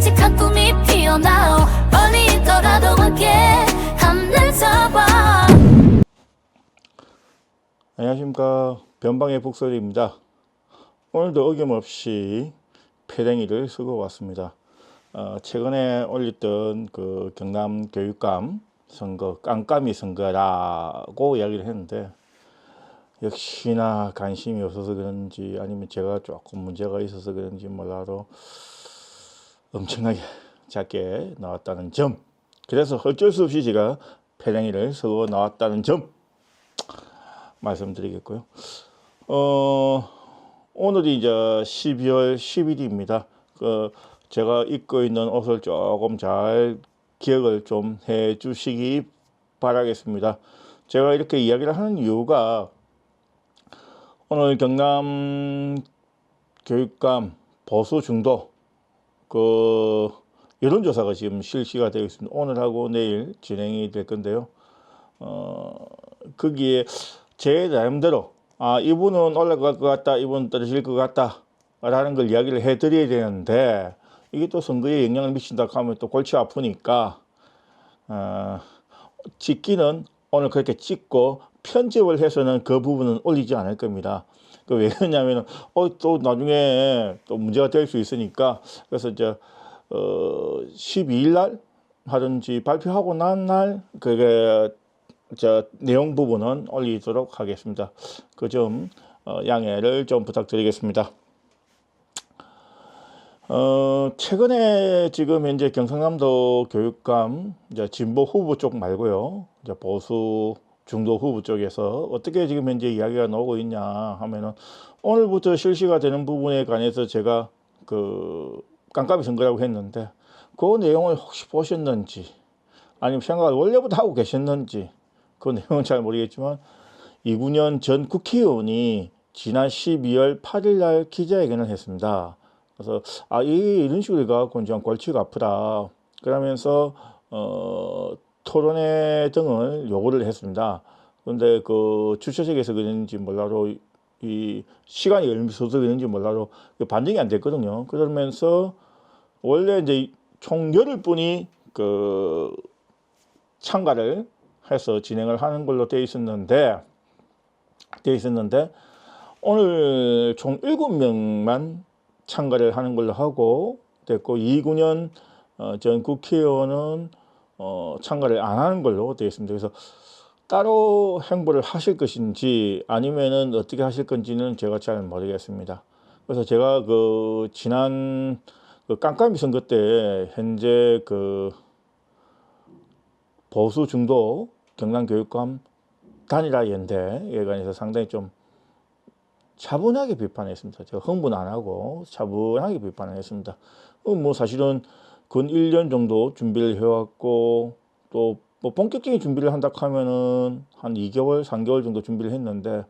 깜찍한 꿈이 피어나오. 멀리 있더라도 함께 하늘 잡아. 안녕하십니까, 변방의 북소리입니다. 오늘도 어김없이 패댕이를 쓰고 왔습니다. 최근에 올렸던 그 경남 교육감 선거 깜깜이 선거라고 이야기를 했는데, 역시나 관심이 없어서 그런지 아니면 제가 조금 문제가 있어서 그런지 몰라도 엄청나게 작게 나왔다는 점, 그래서 어쩔 수 없이 제가 패댕이를 쓰고 나왔다는 점 말씀드리겠고요. 오늘이 이제 12월 10일입니다. 제가 입고 있는 옷을 조금 잘 기억을 좀 해 주시기 바라겠습니다. 제가 이렇게 이야기를 하는 이유가, 오늘 경남 교육감 보수 중도 여론조사가 지금 실시가 되어 있습니다. 오늘하고 내일 진행이 될 건데요. 거기에 제 나름대로 이분은 올라갈 것 같다, 이분은 떨어질 것 같다 라는 걸 이야기를 해 드려야 되는데, 이게 또 선거에 영향을 미친다 하면 또 골치 아프니까 찍기는 오늘 그렇게 찍고 편집을 해서는 그 부분은 올리지 않을 겁니다. 왜 그러냐면 또 나중에 또 문제가 될 수 있으니까. 그래서 이제 12일 날 하든지 발표하고 난 날 그게 내용 부분은 올리도록 하겠습니다. 그 점 양해를 좀 부탁드리겠습니다. 최근에 지금 현재 경상남도 교육감 진보 후보 쪽 말고요, 보수 중도 후보 쪽에서 어떻게 지금 현재 이야기가 나오고 있냐 하면은, 오늘부터 실시가 되는 부분에 관해서 제가 깜깜이 선거라고 했는데, 그 내용을 혹시 보셨는지 아니면 생각을 원래부터 하고 계셨는지 그 내용은 잘 모르겠지만, 이군현 전 국회의원이 지난 12월 8일 날 기자회견을 했습니다. 그래서 이런 식으로 가고 좀 골치가 아프다 그러면서 토론회 등을 요구를 했습니다. 그런데 그 주최측에서 그런지 몰라도, 이 시간이 얼마 있어서 그런지 몰라도 반영이 안 됐거든요. 그러면서 원래 이제 총 10분이 참가를 해서 진행을 하는 걸로 되어 있었는데 오늘 총 7명만 참가를 하는 걸로 하고 됐고, 이군현 전 국회의원은 참가를 안 하는 걸로 되어 있습니다. 그래서 따로 행보를 하실 것인지 아니면은 어떻게 하실 건지는 제가 잘 모르겠습니다. 그래서 제가 지난 깜깜이 선거 때 현재 보수 중도 경남교육감 단일화 연대에 관해서 상당히 좀 차분하게 비판했습니다. 제가 흥분 안 하고 차분하게 비판을 했습니다. 사실은 근 1년 정도 준비를 해왔고, 또 뭐 본격적인 준비를 한다 하면은 한 2개월, 3개월 정도 준비를 했는데,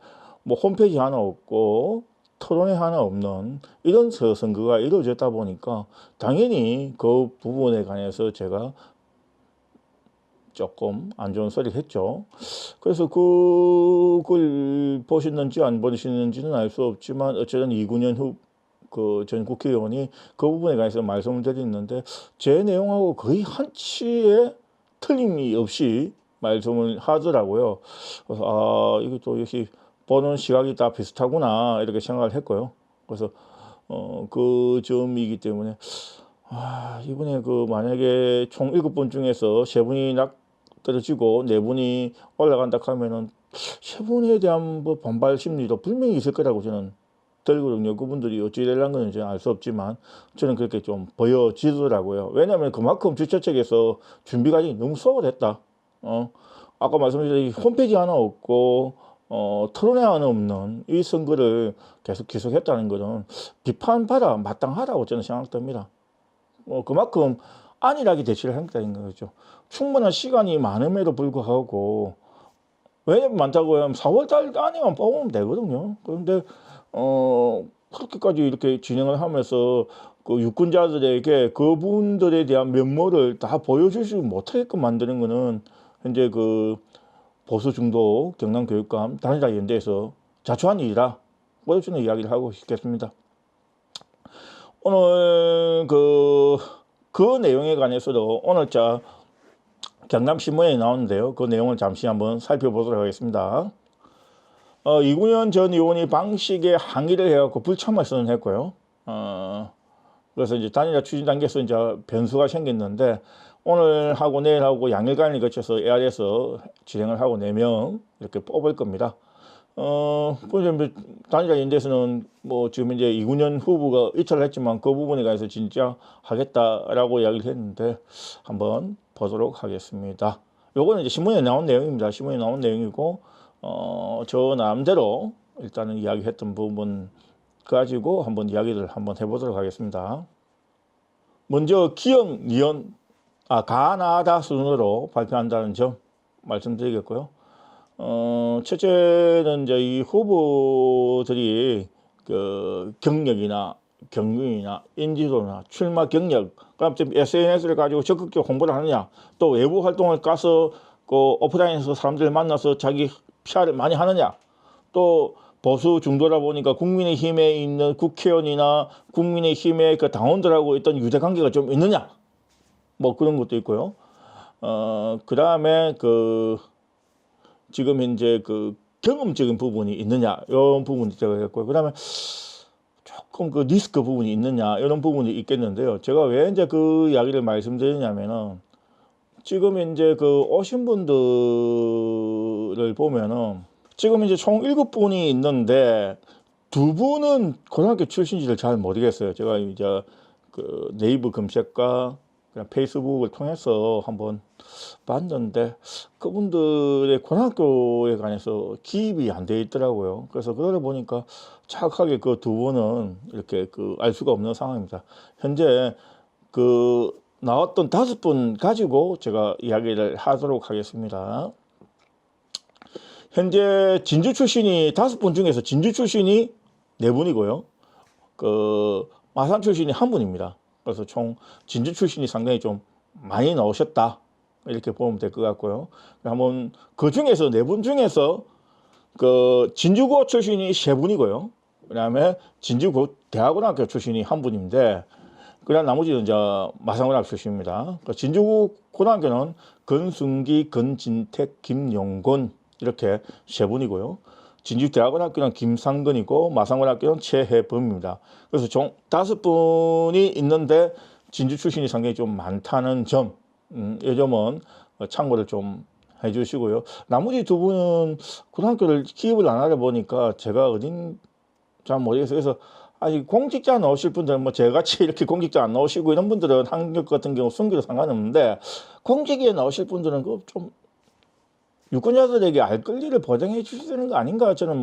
홈페이지 하나 없고 토론회 하나 없는 이런 선거가 이루어졌다 보니까 당연히 그 부분에 관해서 제가 조금 안 좋은 소리를 했죠. 그래서 그걸 보셨는지 안 보시는지는 알 수 없지만, 어쨌든 이군현 전 국회의원이 그 부분에 관해서 말씀을 드렸는데, 제 내용하고 거의 한치의 틀림이 없이 말씀을 하더라고요. 그래서 이게 또 역시 보는 시각이 다 비슷하구나 이렇게 생각을 했고요. 그래서 그 점이기 때문에 이번에 만약에 총 7분 중에서 3분이 떨어지고 4분이 올라간다 하면은 3분에 대한 반발 심리도 분명히 있을 거라고 저는 들거든요. 그분들이 어찌 되려는 건지 저는 알 수 없지만 저는 그렇게 좀 보여지더라고요. 왜냐하면 그만큼 주최 측에서 준비 과정이 너무 소홀했다. 아까 말씀드린 홈페이지 하나 없고 토론회 하나 없는 이 선거를 계속 지속했다는 것은 비판받아 마땅하다고 저는 생각됩니다. 그만큼 안일하게 대처를 한다는 거죠. 충분한 시간이 많음에도 불구하고, 왜냐면 많다고 하면 4월 달 안에만 뽑으면 되거든요. 그런데 그렇게까지 이렇게 진행을 하면서 유권자들에게 그분들에 대한 면모를 다 보여주지 못하게끔 만드는 것은 현재 보수 중도 경남교육감 단일화 연대에서 자초한 일이라 저는 이야기를 하고 싶겠습니다. 오늘 그 내용에 관해서도 오늘 경남신문에 나오는데요. 그 내용을 잠시 한번 살펴보도록 하겠습니다. 이군현 전 의원이 방식에 항의를 해갖고 불참을 선언했고요. 그래서 이제 단일화 추진 단계에서 이제 변수가 생겼는데 오늘 하고 내일 하고 양일간을 거쳐서 AR에서 진행을 하고 4명 이렇게 뽑을 겁니다. 단일화 연대에서는 뭐 지금 이제 이군현 후보가 이탈을 했지만 그 부분에 관해서 진짜 하겠다라고 이야기를 했는데 한번 보도록 하겠습니다. 요거는 이제 신문에 나온 내용입니다. 신문에 나온 내용이고 저 나름대로 일단은 이야기했던 부분 가지고 한번 이야기를 한번 해보도록 하겠습니다. 먼저 기영, 니언, 가나다 순으로 발표한다는 점 말씀드리겠고요. 첫째는 이제 이 후보들이 그 경력이나 경륜이나 인지도나 출마 경력, 그다음 SNS를 가지고 적극적으로 홍보를 하느냐, 또 외부 활동을 가서 그 오프라인에서 사람들을 만나서 자기 PR을 많이 하느냐, 또 보수 중도라 보니까 국민의힘에 있는 국회의원이나 국민의힘의 그 당원들하고 있던 유대관계가 좀 있느냐, 뭐 그런 것도 있고요. 그 다음에 지금 현재 경험적인 부분이 있느냐, 이런 부분이 들어가겠고요. 그 다음에 조금 리스크 부분이 있느냐, 이런 부분이 있겠는데요. 제가 왜 이제 그 이야기를 말씀드리냐면은 지금 이제 오신 분들을 보면은 지금 이제 총 7분이 있는데 2분은 고등학교 출신지를 잘 모르겠어요. 제가 이제 네이버 검색과 그냥 페이스북을 통해서 한번 봤는데 그분들의 고등학교에 관해서 기입이 안 돼 있더라고요. 그래서 그러다 보니까 정확하게 2분은 이렇게 알 수가 없는 상황입니다. 현재 나왔던 5분 가지고 제가 이야기를 하도록 하겠습니다. 현재 진주 출신이 5분 중에서 진주 출신이 4분이고요. 마산 출신이 1분입니다. 그래서 총 진주 출신이 상당히 좀 많이 나오셨다, 이렇게 보면 될 것 같고요. 한번 그 중에서 4분 중에서 진주고 출신이 3분이고요. 그 다음에 진주고 대학고등학교 출신이 1분인데 그다음 나머지는 이제 마산고등학교 출신입니다. 진주고 고등학교는 건순기, 건진택, 김용곤 이렇게 3분이고요. 진주대학고등학교는 김상근이고 마산고등학교는 최혜범입니다. 그래서 총 5분이 있는데 진주 출신이 상당히 좀 많다는 점, 이 점은 참고를 좀 해주시고요. 나머지 2분은 고등학교를 기입을 안 하다 보니까 제가 어딘 잘 모르겠어요. 그래서 아직 공직자 넣으실 분들은 뭐 저같이 이렇게 공직자 안 넣으시고 이런 분들은 학력 같은 경우 순기도 상관없는데 공직에 넣으실 분들은 좀 유권자들에게 알 권리를 보장해 주시는 거 아닌가, 저는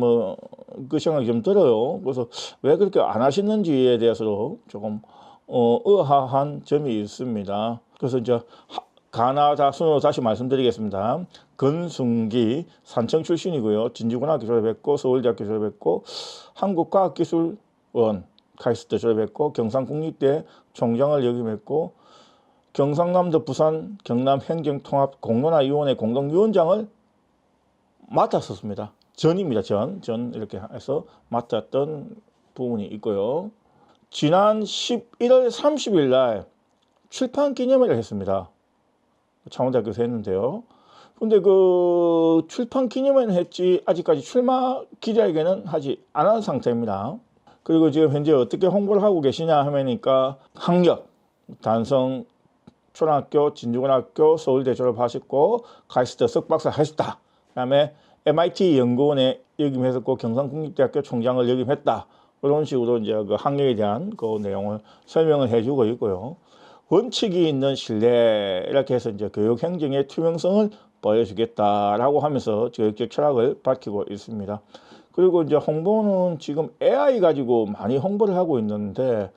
그 생각이 좀 들어요. 그래서 왜 그렇게 안 하시는지에 대해서도 조금 의아한 점이 있습니다. 그래서 이제 가나다 순으로 다시 말씀드리겠습니다. 건순기 산청 출신이고요. 진주고등학교 졸업했고 서울대학교 졸업했고 한국과학기술원 카이스트 졸업했고 경상국립대 총장을 역임했고 경상남도 부산 경남행정통합 공론화위원회 공동위원장을 맡았었습니다. 전입니다. 전 이렇게 해서 맡았던 부분이 있고요. 지난 11월 30일 날 출판 기념회를 했습니다. 창원대학교에서 했는데요. 근데 출판 기념회는 했지 아직까지 출마 기자회견은 하지 않은 상태입니다. 그리고 지금 현재 어떻게 홍보를 하고 계시냐 하면니까 학력, 단성 초등학교, 진주고등학교, 서울대 졸업하셨고 카이스트 석박사 하셨다. 그다음에 MIT 연구원에 역임했었고 경상국립대학교 총장을 역임했다. 그런 식으로 이제 학력에 대한 내용을 설명을 해주고 있고요. 원칙이 있는 신뢰, 이렇게 해서 이제 교육 행정의 투명성을 보여주겠다라고 하면서 교육적 철학을 밝히고 있습니다. 그리고 이제 홍보는 지금 AI 가지고 많이 홍보를 하고 있는데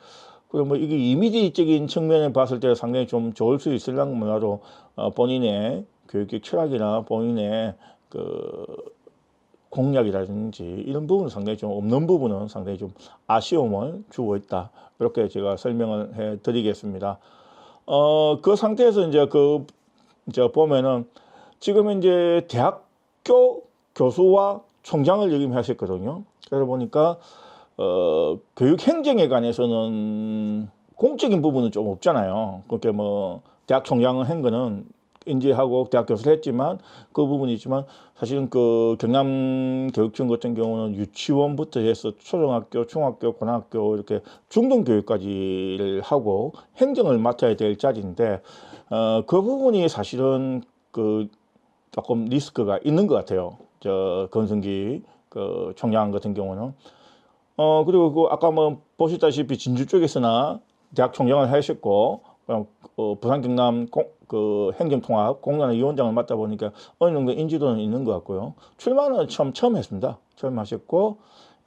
그리고 이게 이미지적인 측면을 봤을 때 상당히 좀 좋을 수 있을랑 몰라도 본인의 교육적 철학이나 본인의 공약이라든지 이런 부분은 상당히 좀 없는 부분은 상당히 좀 아쉬움을 주고 있다. 이렇게 제가 설명을 해 드리겠습니다. 그 상태에서 이제 보면은 지금 이제 대학교 교수와 총장을 역임하셨거든요. 그러다 보니까 교육 행정에 관해서는 공적인 부분은 좀 없잖아요. 그렇게 뭐 대학 총장을 한 거는 인지하고 대학 교수를 했지만 그 부분이 있지만 사실은 그 경남교육청 같은 경우는 유치원부터 해서 초등학교, 중학교, 고등학교 이렇게 중등교육까지를 하고 행정을 맡아야 될 자리인데 그 부분이 사실은 그 조금 리스크가 있는 것 같아요. 저 권성기 그 총장 같은 경우는 그리고 그 아까 뭐 보셨다시피 진주 쪽에서나 대학 총장을 하셨고 부산 경남 그 행정통합 공단위원장을 맡다 보니까 어느 정도 인지도는 있는 것 같고요. 출마는 처음 했습니다. 처음 하셨고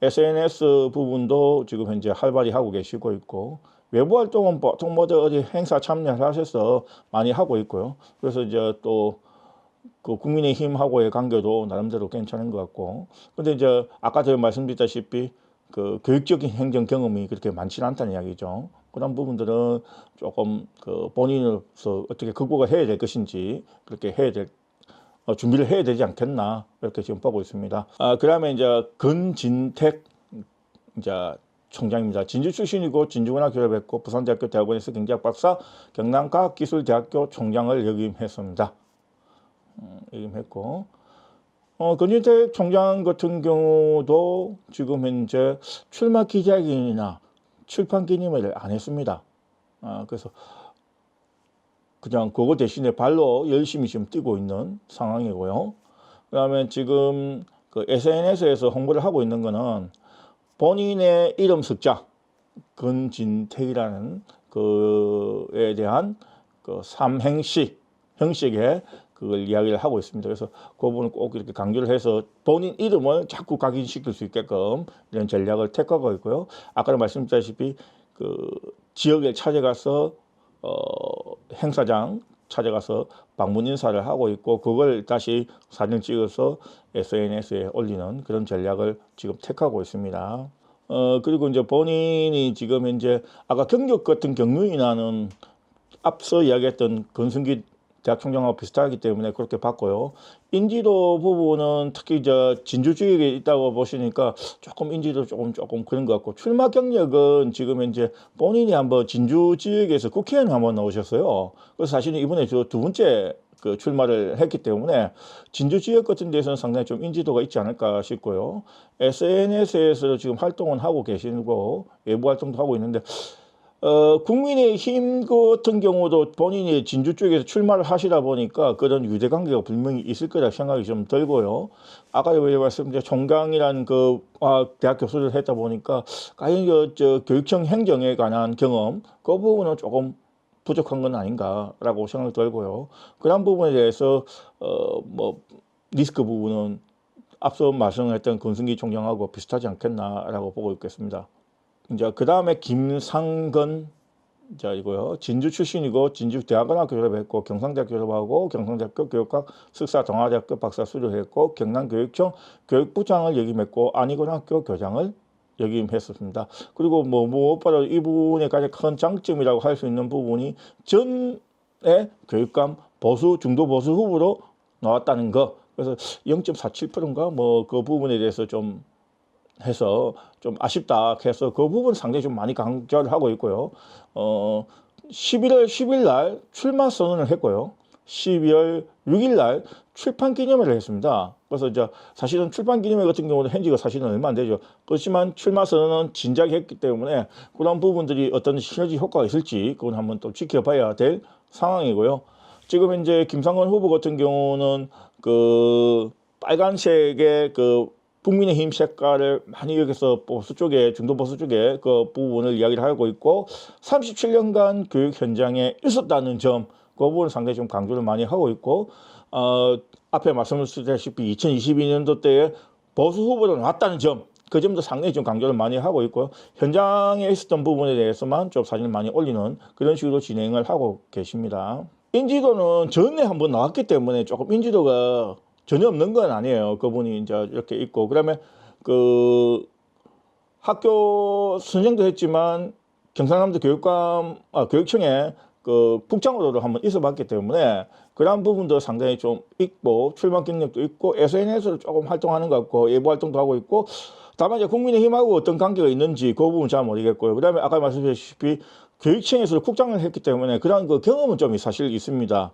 SNS 부분도 지금 현재 활발히 하고 계시고 있고 외부 활동은 보통 모두 어디 행사 참여를 하셔서 많이 하고 있고요. 그래서 이제 또 그 국민의힘하고의 관계도 나름대로 괜찮은 것 같고 근데 이제 아까 제가 말씀드렸다시피 그 교육적인 행정 경험이 그렇게 많지는 않다는 이야기죠. 그런 부분들은 조금 그 본인으로서 어떻게 극복을 해야 될 것인지 그렇게 해야 될 준비를 해야 되지 않겠나 이렇게 지금 보고 있습니다. 그다음에 이제 근진택 이제 총장입니다. 진주 출신이고 진주고등학교 졸업했고 부산대학교 대학원에서 경제학 박사, 경남과학기술대학교 총장을 역임했습니다. 역임했고 근진택 총장 같은 경우도 지금 현재 출마 기자회견이나 출판 기념회를 안 했습니다. 그래서 그냥 그거 대신에 발로 열심히 지금 뛰고 있는 상황이고요. 그다음에 지금 그 SNS에서 홍보를 하고 있는 거는 본인의 이름 숫자 근진택이라는 그에 대한 그 삼행시 형식의 그걸 이야기를 하고 있습니다. 그래서 그 부분을 꼭 이렇게 강조를 해서 본인 이름을 자꾸 각인시킬 수 있게끔 이런 전략을 택하고 있고요. 아까 말씀드렸다시피 그 지역에 찾아가서 행사장 찾아가서 방문 인사를 하고 있고 그걸 다시 사진 찍어서 SNS에 올리는 그런 전략을 지금 택하고 있습니다. 그리고 이제 본인이 지금 현재 아까 경력 같은 경륜이나는 앞서 이야기했던 권순기 대학 총장하고 비슷하기 때문에 그렇게 봤고요. 인지도 부분은 특히 진주 지역에 있다고 보시니까 조금 인지도 조금 그런 것 같고 출마 경력은 지금 현재 본인이 한번 진주 지역에서 국회의원 한번 나오셨어요. 그래서 사실은 이번에 저 두 번째 그 출마를 했기 때문에 진주 지역 같은 데서는 상당히 좀 인지도가 있지 않을까 싶고요. SNS에서 지금 활동은 하고 계시고 외부 활동도 하고 있는데 국민의힘 같은 경우도 본인이 진주 쪽에서 출마를 하시다 보니까 그런 유대관계가 분명히 있을 거라 생각이 좀 들고요. 아까 말씀드린 총장이라는 그 대학 교수를 했다 보니까 과연 저 교육청 행정에 관한 경험 그 부분은 조금 부족한 건 아닌가라고 생각이 들고요. 그런 부분에 대해서 뭐 리스크 부분은 앞서 말씀했던 권순기 총장하고 비슷하지 않겠나라고 보고 있겠습니다. 이제 그 다음에 김상건 이고요. 진주 출신이고 진주대학원학교 졸업했고 경상대학교 졸업하고 경상대학교 교육학 석사 동아대학교 박사 수료했고 경남교육청 교육부장을 역임했고 안희고등학교 교장을 역임했었습니다. 그리고 뭐 무엇보다 이분의 가장 큰 장점이라고 할 수 있는 부분이 전에 교육감 보수 중도 보수 후보로 나왔다는 거. 그래서 0.47%인가 뭐 그 부분에 대해서 좀 해서 좀 아쉽다 해서 그 부분 상당히 좀 많이 강조를 하고 있고요. 11월 10일 날 출마 선언을 했고요. 12월 6일 날 출판 기념회를 했습니다. 그래서 이제 사실은 출판 기념회 같은 경우는 현지가 사실은 얼마 안 되죠. 그렇지만 출마 선언은 진작에 했기 때문에 그런 부분들이 어떤 시너지 효과가 있을지 그건 한번 또 지켜봐야 될 상황이고요. 지금 현재 김상건 후보 같은 경우는 그 빨간색의 그 국민의힘 색깔을 많이 여기서 보수 쪽에 중도 보수 쪽에 그 부분을 이야기를 하고 있고 37년간 교육 현장에 있었다는 점 그 부분을 상당히 좀 강조를 많이 하고 있고 앞에 말씀드렸다시피 2022년도 때에 보수 후보로 나왔다는 점 그 점도 상당히 좀 강조를 많이 하고 있고 현장에 있었던 부분에 대해서만 좀 사진을 많이 올리는 그런 식으로 진행을 하고 계십니다. 인지도는 전에 한번 나왔기 때문에 조금 인지도가 전혀 없는 건 아니에요. 그분이 이제 이렇게 있고 그다음에 그 학교 선정도 했지만 경상남도 교육청에 그 국장으로도 한번 있어봤기 때문에 그런 부분도 상당히 좀 있고 출마 경력도 있고 SNS로 조금 활동하는 것 같고 외부 활동도 하고 있고 다만 이제 국민의힘하고 어떤 관계가 있는지 그 부분 잘 모르겠고요. 그다음에 아까 말씀드렸다시피 교육청에서 국장을 했기 때문에 그런 그 경험은 좀 사실 있습니다.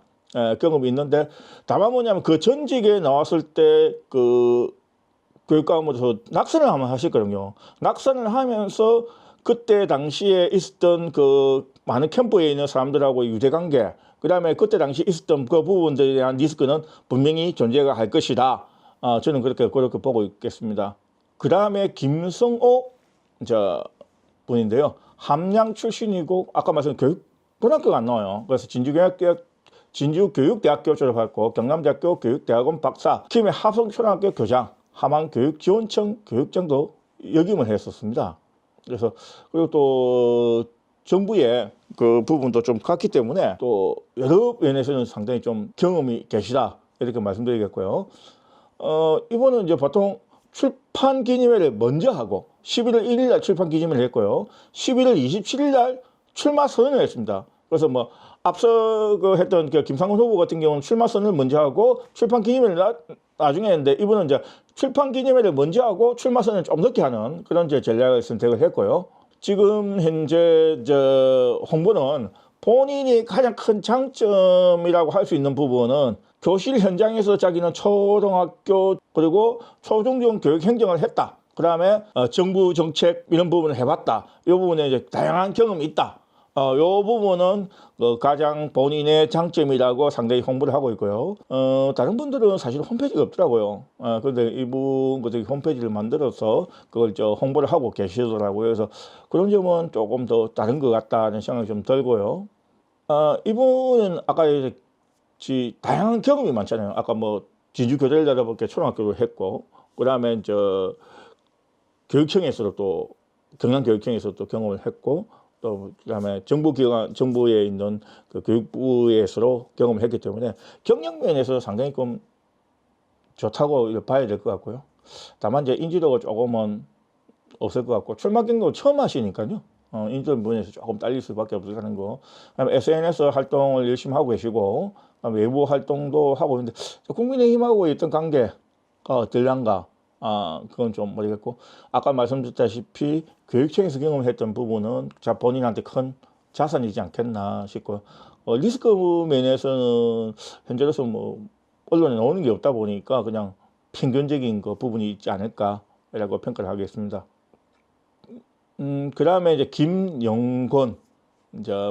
경험이 있는데 다만 뭐냐면 그 전직에 나왔을 때 그 교육감으로서 낙선을 한번 하셨거든요. 낙선을 하면서 그때 당시에 있었던 그 많은 캠프에 있는 사람들하고 유대관계, 그 다음에 그때 당시 있었던 그 부분들에 대한 리스크는 분명히 존재가 할 것이다. 저는 그렇게 보고 있겠습니다. 그 다음에 김성호 분인데요. 함양 출신이고 아까 말씀드린 고등학교가 안 나와요. 그래서 진주교육대학교 졸업했고 경남대학교 교육대학원 박사, 김해 합성초등학교 교장, 함안교육지원청 교육장도 역임을 했었습니다. 그래서 그리고 또 정부의 그 부분도 좀 같기 때문에 또 여러 면에서는 상당히 좀 경험이 계시다 이렇게 말씀드리겠고요. 이번은 이제 보통 출판 기념회를 먼저 하고 11월 1일 날 출판 기념회를 했고요. 11월 27일 날 출마 선언을 했습니다. 그래서 뭐 앞서 그 했던 그 김상곤 후보 같은 경우는 출마 선언을 먼저 하고 출판 기념회를 나중에 했는데 이분은 이제 출판 기념회를 먼저 하고 출마 선언을 좀 늦게 하는 그런 이제 전략을 선택을 했고요. 지금 현재 홍보는 본인이 가장 큰 장점이라고 할 수 있는 부분은 교실 현장에서 자기는 초등학교 그리고 초중등 교육 행정을 했다. 그 다음에 정부 정책 이런 부분을 해봤다. 이 부분에 이제 다양한 경험이 있다. 이 부분은 가장 본인의 장점이라고 상당히 홍보를 하고 있고요. 다른 분들은 사실 홈페이지가 없더라고요. 그런데 이분 홈페이지를 만들어서 그걸 홍보를 하고 계시더라고요. 그래서 그런 점은 조금 더 다른 것 같다는 생각이 좀 들고요. 이분은 아까 다양한 경험이 많잖아요. 아까 뭐 진주교대를 다녀볼게 초등학교를 했고, 그 다음에 교육청에서도 또 경남교육청에서 또 경험을 했고, 또 그다음에 정부에 있는 그 교육부에서도 경험을 했기 때문에 경력면에서 상당히 좀 좋다고 봐야 될 것 같고요. 다만 이제 인지도가 조금은 없을 것 같고 출마 경력 처음 하시니까요. 인지도 부분에서 조금 딸릴 수밖에 없다는 거. 그다음에 SNS 활동을 열심히 하고 계시고 외부 활동도 하고 있는데 국민의힘하고 있던 관계가 어떨란가? 그건 좀 모르겠고 아까 말씀드렸다시피 교육청에서 경험했던 부분은 본인한테 큰 자산이지 않겠나 싶고요. 리스크 면에서는 현재로서 뭐 언론에 나오는 게 없다 보니까 그냥 평균적인 그 부분이 있지 않을까라고 평가를 하겠습니다. 그 다음에 이제 김영건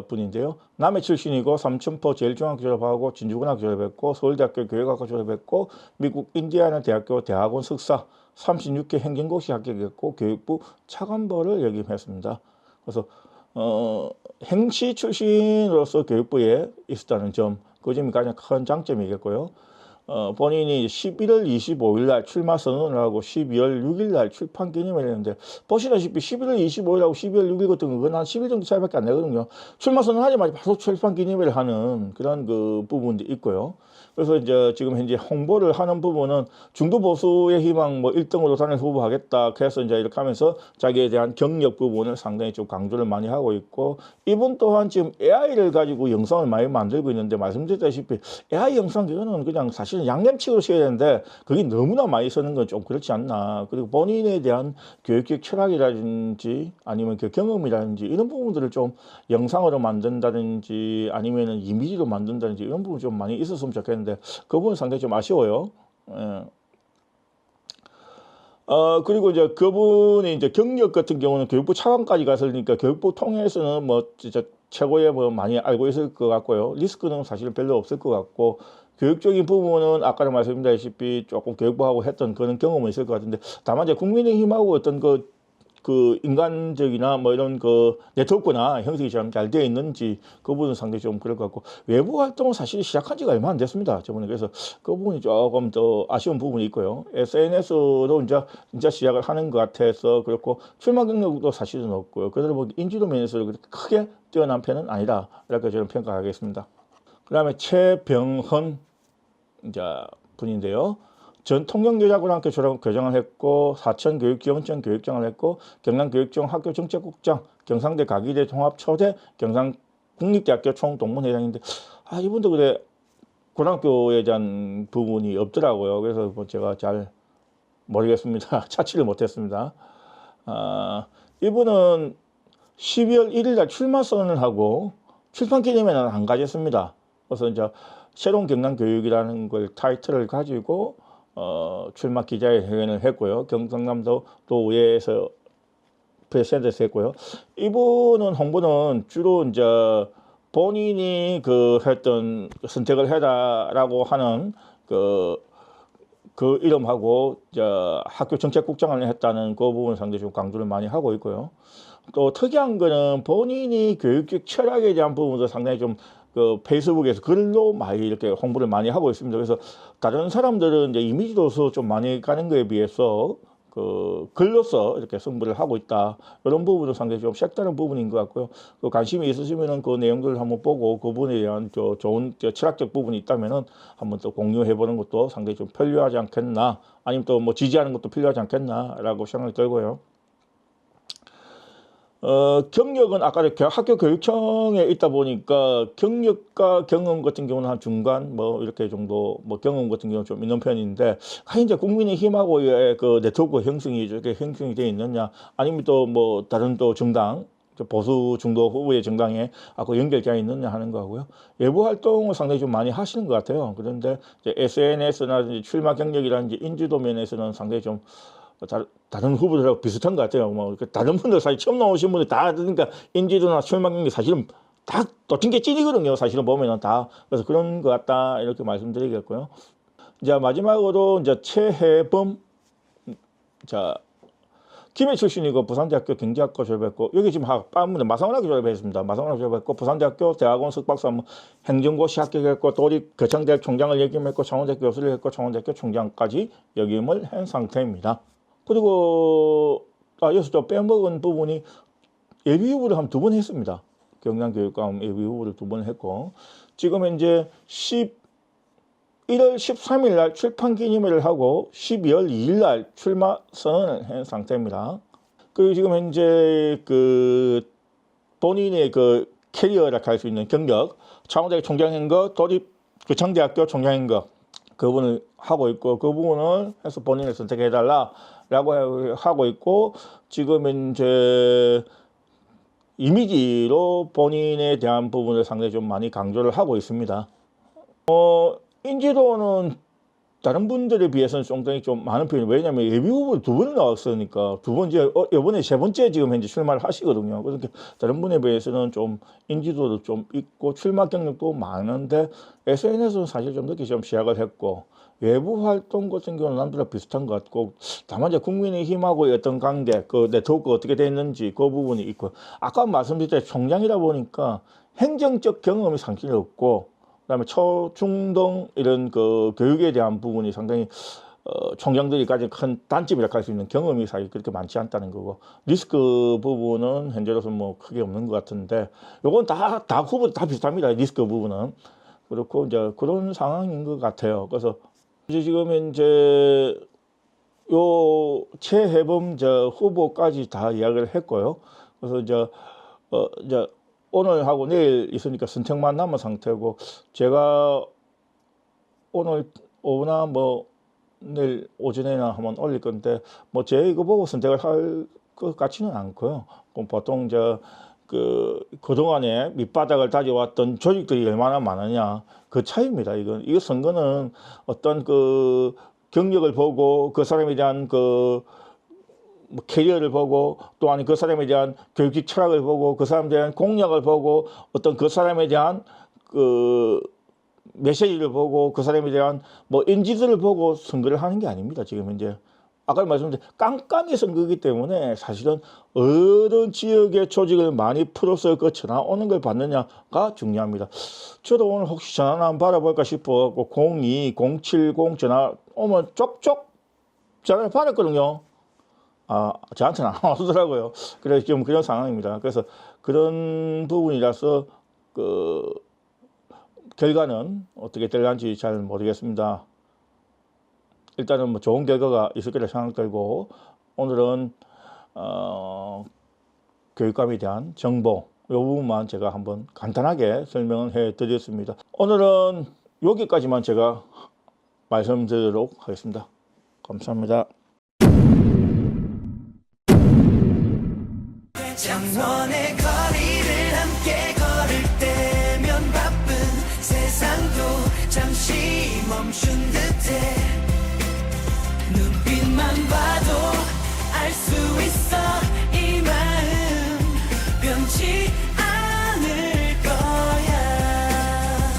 분인데요. 남해 출신이고 삼천포 제일중학교 졸업하고 진주고등학교 졸업했고 서울대학교 교육학과 졸업했고 미국 인디애나 대학교 대학원 석사 36개 행정고시 합격했고 교육부 차관보를 역임했습니다. 그래서 행시 출신으로서 교육부에 있었다는 점, 그 점이 가장 큰 장점이겠고요. 본인이 11월 25일 날 출마 선언을 하고 12월 6일 날 출판 기념회를 했는데 보시다시피 11월 25일하고 12월 6일 같은 건 한 10일 정도 차이밖에 안 나거든요. 출마 선언하자마자 바로 출판 기념회를 하는 그런 그 부분도 있고요. 그래서 이제 지금 현재 홍보를 하는 부분은 중도 보수의 희망 뭐 1등으로 단일 후보하겠다 해서 이제 이렇게 하면서 자기에 대한 경력 부분을 상당히 좀 강조를 많이 하고 있고 이분 또한 지금 AI를 가지고 영상을 많이 만들고 있는데 말씀드렸다시피 AI 영상 이거는 그냥 사실은 양념치고 써야 되는데 그게 너무나 많이 쓰는 건 좀 그렇지 않나. 그리고 본인에 대한 교육적 철학이라든지 아니면 그 경험이라든지 이런 부분들을 좀 영상으로 만든다든지 아니면은 이미지로 만든다든지 이런 부분 좀 많이 있었으면 좋겠는데 그 부분 상당히 좀 아쉬워요. 그리고 이제 그분이 이제 경력 같은 경우는 교육부 차관까지 갔으니까 교육부 통해서는 뭐 진짜 최고의 뭐 많이 알고 있을 것 같고요. 리스크는 사실 별로 없을 것 같고 교육적인 부분은 아까도 말씀드렸다시피 조금 교육부하고 했던 그런 경험은 있을 것 같은데 다만 이제 국민의힘하고 어떤 그 인간적이나 뭐 이런 그 네트워크나 형성이 잘 되어 있는지 그 부분은 상당히 좀 그럴 것 같고 외부 활동은 사실 시작한 지가 얼마 안 됐습니다. 저번에 그래서 그 부분이 조금 더 아쉬운 부분이 있고요. SNS도 진짜 시작을 하는 것 같아서 그렇고 출마 경력도 사실은 없고요. 그래서 뭐 인지도 면에서 그렇게 크게 뛰어난 편은 아니다 이렇게 저는 평가하겠습니다. 그다음에 최병헌 분인데요. 전 통영여자고등학교 졸업 교장을 했고 사천교육지원청 교육장을 했고 경남교육청 학교정책국장 경상대 가기대 통합초대 경상국립대학교 총동문회장인데 이분도 그래 고등학교에 대한 부분이 없더라고요. 그래서 뭐 제가 잘 모르겠습니다. 찾지를 못했습니다. 이분은 12월 1일 날 출마 선언을 하고 출판 기념회는 안 가졌습니다. 그래서 이제 새로운 경남교육이라는 걸 타이틀을 가지고 출마 기자회견을 했고요. 경상남도 도의회에서 프레젠테이션 했고요. 이분은 홍보는 주로 이제 본인이 했던 선택을 해라라고 하는 그 이름하고 학교 정책국장을 했다는 그 부분 상당히 좀 강조를 많이 하고 있고요. 또 특이한 거는 본인이 교육적 철학에 대한 부분도 상당히 좀 페이스북에서 글로 많이 이렇게 홍보를 많이 하고 있습니다. 그래서 다른 사람들은 이제 이미지로서 좀 많이 가는 거에 비해서 글로서 이렇게 승부를 하고 있다. 이런 부분은 상당히 좀 색다른 부분인 것 같고요. 관심이 있으시면은 그 내용들을 한번 보고 그 부분에 대한 좋은 철학적 부분이 있다면은 한번 또 공유해 보는 것도 상당히 좀 필요하지 않겠나. 아니면 또 뭐 지지하는 것도 필요하지 않겠나라고 생각이 들고요. 경력은 아까 학교 교육청에 있다 보니까 경력과 경험 같은 경우는 한 중간 뭐 이렇게 정도 뭐 경험 같은 경우는 좀 있는 편인데 이제 국민의힘하고의 그 네트워크 형성이 이렇게 형성이 되어 있느냐 아니면 또 뭐 다른 또 정당 보수 중도 후보의 정당에 연결되어 있느냐 하는 거고요. 외부 활동을 상당히 좀 많이 하시는 것 같아요. 그런데 이제 SNS나 출마 경력이라든지 인지도 면에서는 상당히 좀 다른 후보들하고 비슷한 것 같아요. 뭐 다른 분들 사실 처음 나오신 분들 다 그러니까 인지도나 출마 경력 사실은 다 도친 게 찐이거든요. 사실은 보면은 다 그래서 그런 것 같다 이렇게 말씀드리겠고요. 이제 마지막으로 이제 최혜범 김해 출신이고 부산대학교 경제학과 졸업했고 여기 지금 마성원학교 졸업했습니다. 마성원학교 졸업했고 부산대학교 대학원 석박사 행정고시 합격했고 도립 거창대학 총장을 역임했고 창원대학교 교수를 했고 창원대학교 총장까지 역임을 한 상태입니다. 그리고 여기서 또 빼먹은 부분이 예비후보를 한 2번 했습니다. 경남교육감 예비후보를 2번 했고 지금 현재 1월 13일 날 출판 기념회를 하고 12월 2일 날 출마 선언을 한 상태입니다. 그리고 지금 현재 본인의 캐리어라 할 수 있는 경력, 창원대학교 총장인 거, 도립 거창대학교 총장인 거, 그 부분을 하고 있고 그 부분을 해서 본인을 선택해달라라고 하고 있고 지금 현재 이미지로 본인에 대한 부분을 상당히 좀 많이 강조를 하고 있습니다. 인지도는 다른 분들에 비해서는 상당히 좀 많은 편이에요. 왜냐하면 예비후보를 2번 나왔으니까 2번째, 이번에 3번째 지금 현재 출마를 하시거든요. 그러니까 다른 분에 비해서는 좀 인지도도 좀 있고 출마 경력도 많은데 SNS는 사실 좀 늦게 좀 시작을 했고 외부 활동 같은 경우는 남들과 비슷한 것 같고 다만 이제 국민의힘하고의 어떤 관계, 네트워크가 어떻게 됐는지 그 부분이 있고 아까 말씀드린 때 총장이다 보니까 행정적 경험이 상당히 없고 그다음에 초중등 이런 교육에 대한 부분이 상당히 총장들이 가진 큰 단점이라 할 수 있는 경험이 사실 그렇게 많지 않다는 거고 리스크 부분은 현재로서 뭐 크게 없는 것 같은데 요건 다 후보 다 비슷합니다. 리스크 부분은 그렇고 이제 그런 상황인 것 같아요. 그래서 이제 지금 현재 요 최혜범 후보까지 다 이야기를 했고요. 그래서 이제 오늘 하고 내일 있으니까 선택만 남은 상태고 제가 오늘 오후나 뭐 내일 오전에나 한번 올릴 건데 뭐 제 이거 보고 선택을 할 것 같지는 않고요. 보통 그동안에 밑바닥을 다져왔던 조직들이 얼마나 많으냐 그 차이입니다. 이거 선거는 어떤 경력을 보고 그 사람에 대한 캐리어를 보고 또 아니 그 사람에 대한 교육적 철학을 보고 그 사람에 대한 공약을 보고 어떤 그 사람에 대한 메시지를 보고 그 사람에 대한 뭐 인지도를 보고 선거를 하는 게 아닙니다. 지금 현재 아까 말씀드린 깜깜이 선거이기 때문에 사실은 어떤 지역의 조직을 많이 풀어서 전화 오는 걸 받느냐가 중요합니다. 저도 오늘 혹시 전화 한번 받아볼까 싶어갖고 02, 070 전화 오면 쪽쪽 전화를 받았거든요. 저한테는 안 와주더라고요. 그래서 지금 그런 상황입니다. 그래서 그런 부분이라서 결과는 어떻게 될런지 잘 모르겠습니다. 일단은 뭐 좋은 결과가 있을 거라 생각되고 오늘은 교육감에 대한 정보 이 부분만 제가 한번 간단하게 설명을 해드렸습니다. 오늘은 여기까지만 제가 말씀드리도록 하겠습니다. 감사합니다. 장원의 거리를 함께